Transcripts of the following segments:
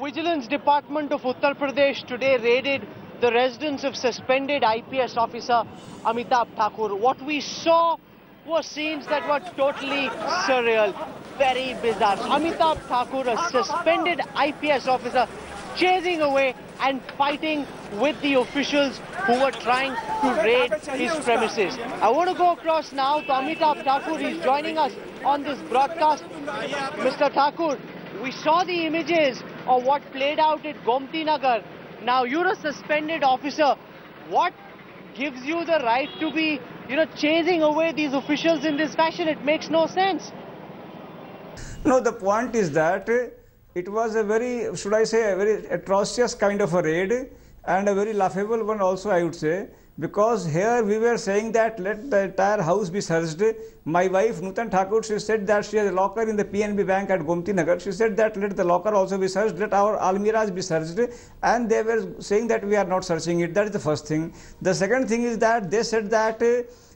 Vigilance Department of Uttar Pradesh today raided the residence of suspended IPS officer Amitabh Thakur. What we saw were scenes that were totally surreal, very bizarre. Amitabh Thakur, a suspended IPS officer, chasing away and fighting with the officials who were trying to raid his premises. I want to go across now to Amitabh Thakur. He's joining us on this broadcast. Mr. Thakur, we saw the images of what played out at Gomti Nagar. Now, you're a suspended officer. What gives you the right to be, chasing away these officials in this fashion? It makes no sense. No, the point is that it was a very, should I say, a very atrocious kind of a raid, and a very laughable one also, I would say, because here we were saying that let the entire house be searched. My wife Nutan Thakur, she said that she has a locker in the PNB bank at Gomti Nagar. She said that let the locker also be searched, let our almiras be searched, and they were saying that we are not searching it. That is the first thing. The second thing is that they said that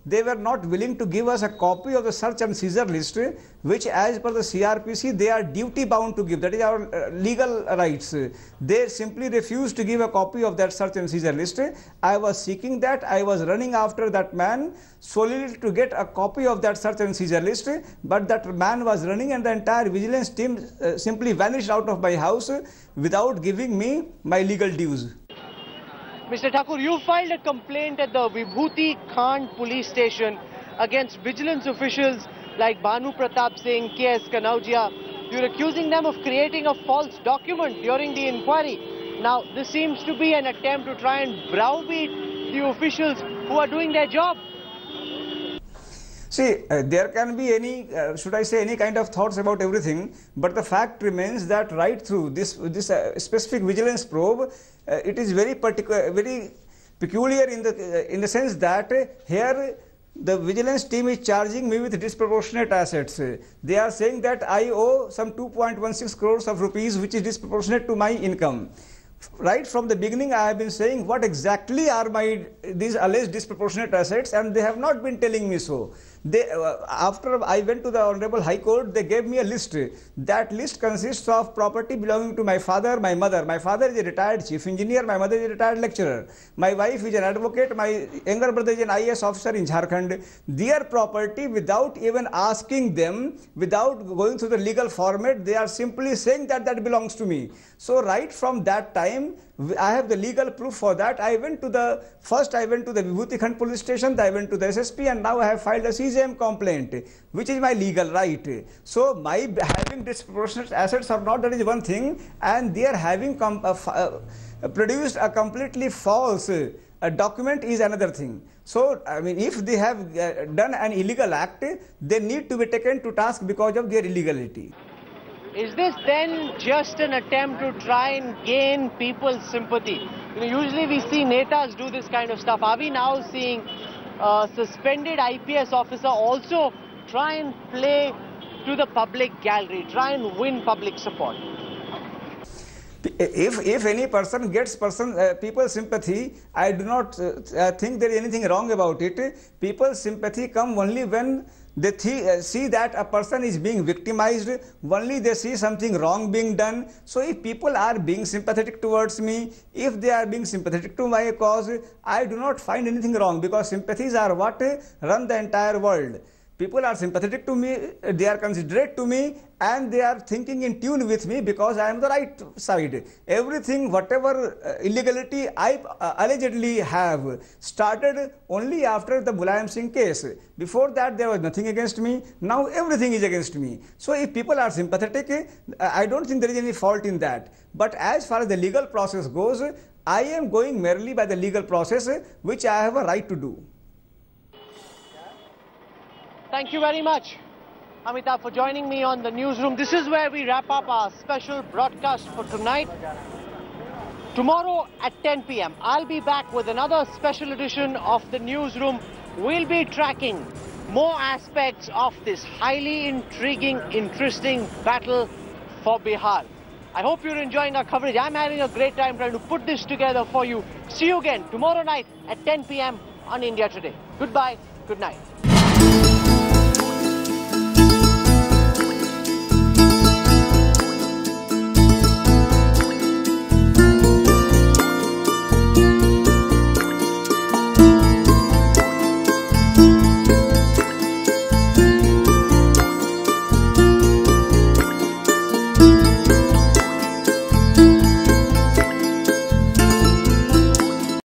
they were not willing to give us a copy of the search and seizure list, which as per the CRPC they are duty bound to give. That is our legal rights. They simply refused to give a copy of that search and seizure list. I was seeking that. I was running after that man solely to get a copy of that search and seizure list, but that man was running and the entire vigilance team simply vanished out of my house without giving me my legal dues. Mr. Thakur, you filed a complaint at the Vibhuti Khand police station against vigilance officials like Bhanu Pratap Singh, K.S. Kanaujia. You're accusing them of creating a false document during the inquiry. Now, this seems to be an attempt to try and browbeat the officials who are doing their job. See, there can be any, should I say, any kind of thoughts about everything, but the fact remains that right through this specific vigilance probe, it is very peculiar in the sense that here the vigilance team is charging me with disproportionate assets. They are saying that I owe some 2.16 crores of rupees, which is disproportionate to my income. Right from the beginning, I have been saying what exactly are these alleged disproportionate assets, and they have not been telling me so. After I went to the Honorable High Court, they gave me a list. That list consists of property belonging to my father, my mother. My father is a retired chief engineer, my mother is a retired lecturer. My wife is an advocate, my younger brother is an IAS officer in Jharkhand. Their property, without even asking them, without going through the legal format, they are simply saying that that belongs to me. So right from that time, I have the legal proof for that. First I went to the Vibhuti Khand police station, then I went to the SSP, and now I have filed a CJM complaint, which is my legal right. So my having disproportionate assets or not, that is one thing, and they are having produced a completely false document is another thing. So, I mean, if they have done an illegal act, they need to be taken to task because of their illegality. Is this then just an attempt to try and gain people's sympathy? Usually we see netas do this kind of stuff. Are we now seeing a suspended IPS officer also try and play to the public gallery, try and win public support? If any person gets people's sympathy, I do not think there is anything wrong about it. People's sympathy come only when they see that a person is being victimized, only they see something wrong being done. So if people are being sympathetic towards me, if they are being sympathetic to my cause, I do not find anything wrong, because sympathies are what run the entire world. People are sympathetic to me, they are considerate to me, and they are thinking in tune with me because I am the right side. Everything, whatever illegality I allegedly have, started only after the Mulayam Singh case. Before that, there was nothing against me. Now everything is against me. So if people are sympathetic, I don't think there is any fault in that. But as far as the legal process goes, I am going merely by the legal process, which I have a right to do. Thank you very much, Amitabh, for joining me on the newsroom. This is where we wrap up our special broadcast for tonight. Tomorrow at 10 p.m, I'll be back with another special edition of the newsroom. We'll be tracking more aspects of this highly intriguing, interesting battle for Bihar. I hope you're enjoying our coverage. I'm having a great time trying to put this together for you. See you again tomorrow night at 10 p.m. on India Today. Goodbye, good night.